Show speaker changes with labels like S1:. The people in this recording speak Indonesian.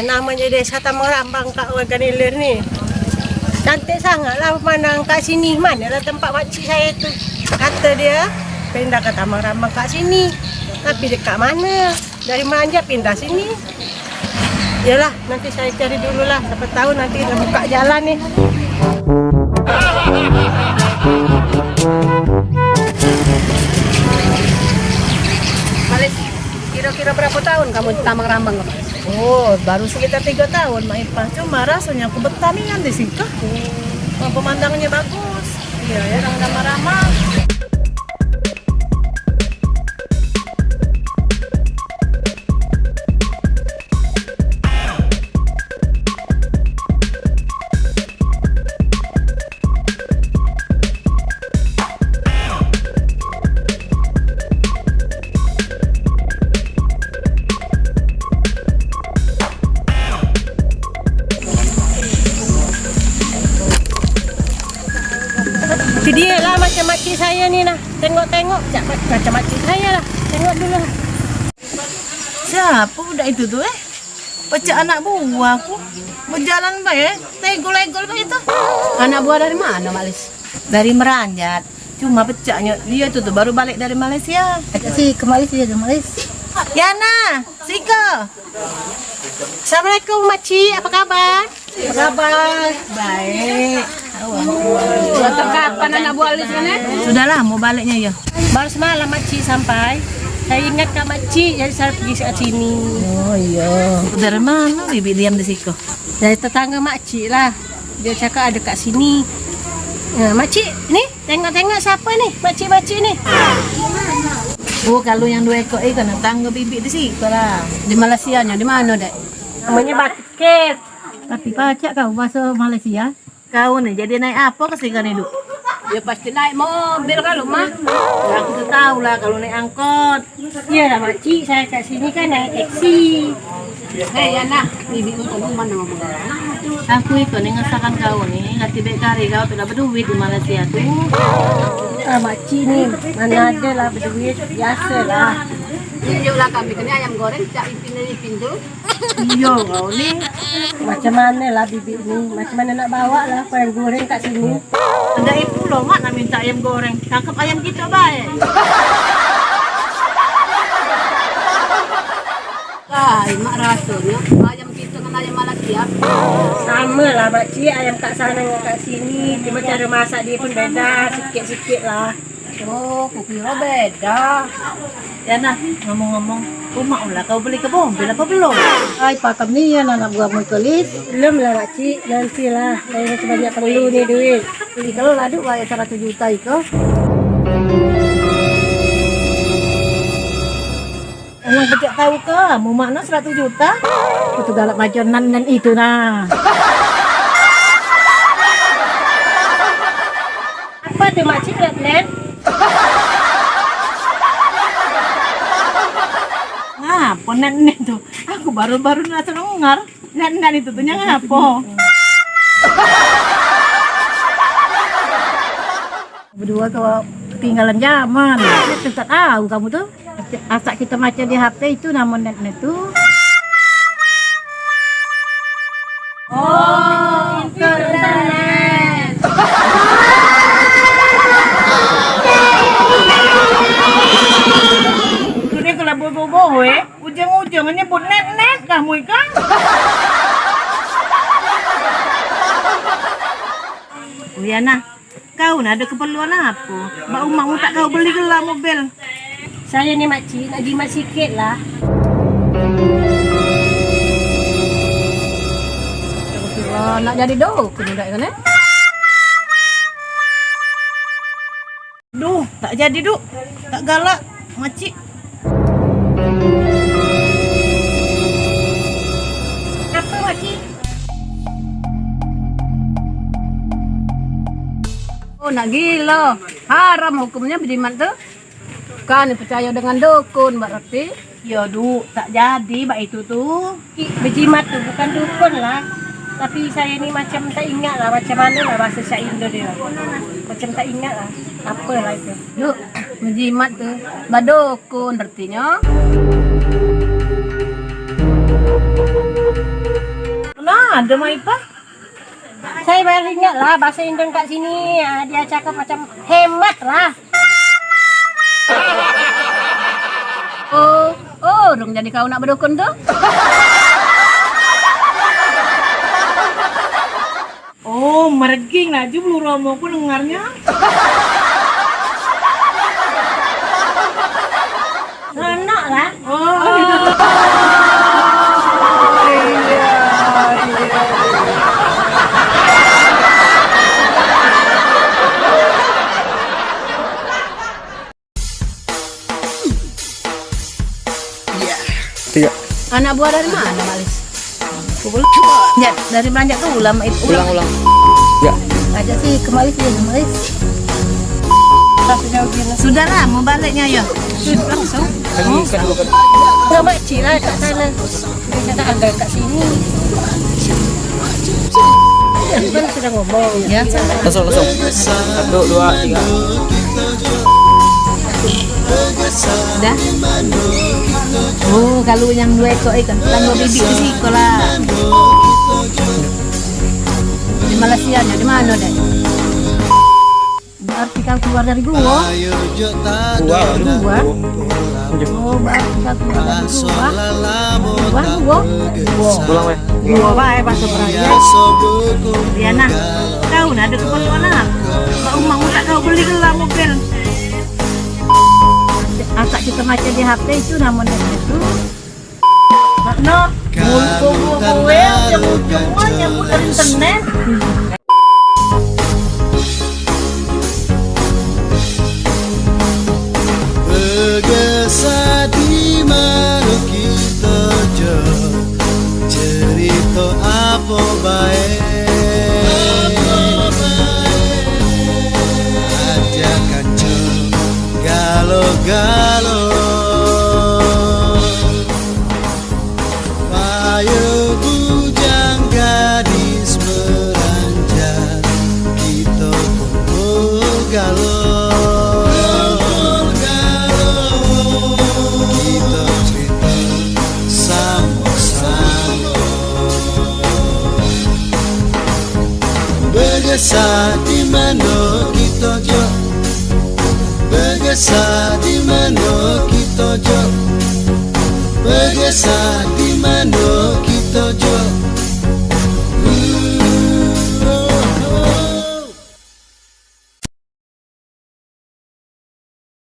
S1: namanya desa Tamarambang Kak Warga Nilir nih. Cantik sangat lah memandang kat sini. Manalah tempat makcik saya tu. Kata dia pindah ke Tamarambang kat sini. Tapi dekat mana? Dari Meranjak pindah sini. Yalah, nanti saya cari dulu lah. Siapa tahu nanti dah buka jalan nih.
S2: Malis, kira-kira berapa tahun kamu di Tamarambang?
S3: Oh, baru sekitar 3 tahun, Mak Ipah. Cuma rasanya aku betah nian di situ. Pemandangannya bagus. Iya, ya, orang ramah-ramah.
S1: Itu dia lah macam makcik saya ni nah. Tengok-tengok macam makcik saya lah. Tengok dulu.
S3: Siapa budak itu tu Pecah anak buah aku. Berjalan baik tegol-egol begitu.
S2: Anak buah dari mana, Malis?
S3: Dari Meranjat. Cuma pecahnya dia tu baru balik dari Malaysia.
S2: Si ke Malaysia je, Malis.
S3: Yana, Sika.
S1: Assalamualaikum makcik, apa kabar?
S3: Apa kabar? Baik.
S2: Sudah kapan anak buah Malis kan
S3: Sudahlah mau baliknya ya.
S1: Baru semalam makcik sampai. Saya ingat Kak makcik, jadi saya pergi ke sini.
S3: Oh iya. Dari mana bibi diam di situ?
S1: Dari tetangga makcik lah. Dia cakap ada kat sini. Nah, makcik, ni tengok-tengok siapa ni? Makcik-makcik ni.
S3: Oh, kalau yang 2 ekor kan tangga bibi di situ lah.
S2: Di Malaysia nya, di mana, Dek?
S1: Namanya Batikir.
S3: Tapi pacak kau bahasa Malaysia. Kau nih jadi naik apa ke sini Duk?
S2: Ya pasti naik mobil kalau mah.
S3: Ya, aku tuh tahu lah kalau naik angkot.
S1: Iya lah makcik, saya kat sini kan naik taksi.
S2: Hei, Yana, bibi untuk mana ngomong?
S3: Aku ikut nih ngesakan kau nih, ngerti baik kari kau tuh dapat duit di Malaysia tuh.
S1: Ah makcik ni, mana ada lah berduit, biasa lah.
S2: Tunjuklah kami kena ayam goreng, cak ipin tu.
S3: Iya kau nih.
S1: Macam mana lah bibi ni, macam mana nak bawa lah ayam goreng kat sini.
S3: Ada ibu loh mak nak minta ayam goreng, cakep ayam kita baik.
S2: Ay, mak rasanya ayam kita dengan ayam Malaysia.
S1: Sama lah makcik, ayam kat sana dengan kat sini. Cuma cara masak dia pun beda, sikit-sikit lah.
S2: Oh, kukira beda.
S3: Ya nah, ngomong-ngomong, rumah lah kau beli ke mobil apa belum?
S1: Ay, pakam ni ya anak buah mutulis. Belum lah makcik, nantilah. Saya masih banyak perlu ni duit.
S2: Jadi kalau laduk bayar 100 juta itu.
S3: Orang tidak tahu ke, mau makna 100 juta? Itu galak macam nan itu nah.
S1: Apa tu makcik net?
S3: Ngapa nan itu? Aku baru-baru ngerasa dengar. Nan itu tuh ngapa? Berdua tuh ketinggalan zaman. Kita tahu kamu tuh. Asak kita macam di HP itu nama net tuh.
S2: Oh, internet.
S3: Ini kalau bobo ujung-ujungnya buat net kamu kan? Oh ya nah, kau nah ada keperluan apa? Mbak Umang tak kau beli gelar mobil.
S1: Saya ni makcik nak jimat sikit lah.
S2: Nak jadi dukun udah kan
S3: Duh, tak jadi Duk. Tak galak, makcik.
S1: Apa makcik?
S2: Oh, nak gila. Haram hukumnya berjimat tuh. Kan percaya dengan dukun berarti.
S3: Ya Duk, tak jadi mbak itu tuh.
S1: Berjimat tu bukan dukun lah. Tapi saya ni macam tak ingat lah macam mana lah bahasa Syak Indo dia. Macam tak ingat lah. Apa lah itu.
S2: Duk, berjimat tuh. Badukun artinya.
S3: ada Mak Ipah.
S1: Saya baru ingat lah bahasa Indon kat sini. Dia cakap macam hemat lah.
S2: Oh, dong jadi kau nak berdukun tuh?
S3: Oh, merging lah belum romo pun dengarnya.
S1: Anak lah.
S3: Oh.
S4: Tiga.
S2: Anak buah dari mana, Malis? Ya, dari belanja tuh ulang itu.
S4: Ulang. Ya.
S2: Ajak sih ke Malis ya, Malis. Sudahlah, mau baliknya ya. Langsung.
S4: Kan dua kan.
S1: Enggak makcik lah kat sana. Dia cakap agak kat sini. Ya, kan sudah ngomong.
S2: Ya,
S4: Langsung. 1, 2, 3.
S2: sudah. Oh, kalau yang 2 ekor ikan, tangguh bibit di siko lah. Di Malaysia nya, di mana deh? Berarti kau keluar dari gua.
S4: Dua.
S2: Oh, berarti kau keluar dari gua.
S4: Ulang weh.
S3: Gua bae bahasa Praja. Diana, kau nak ada keperluan apa? Kau mau tak kau beli gelang mobil?
S2: Akak kita macam di HP itu namanya itu.
S3: No, gue nyebut dari internet.
S5: Bergesa di mana kita jauh, cerita apa baik, aja kacau galo-galo, payo bujang gadis beranjak, kita kumpul galo. Bergesa di mana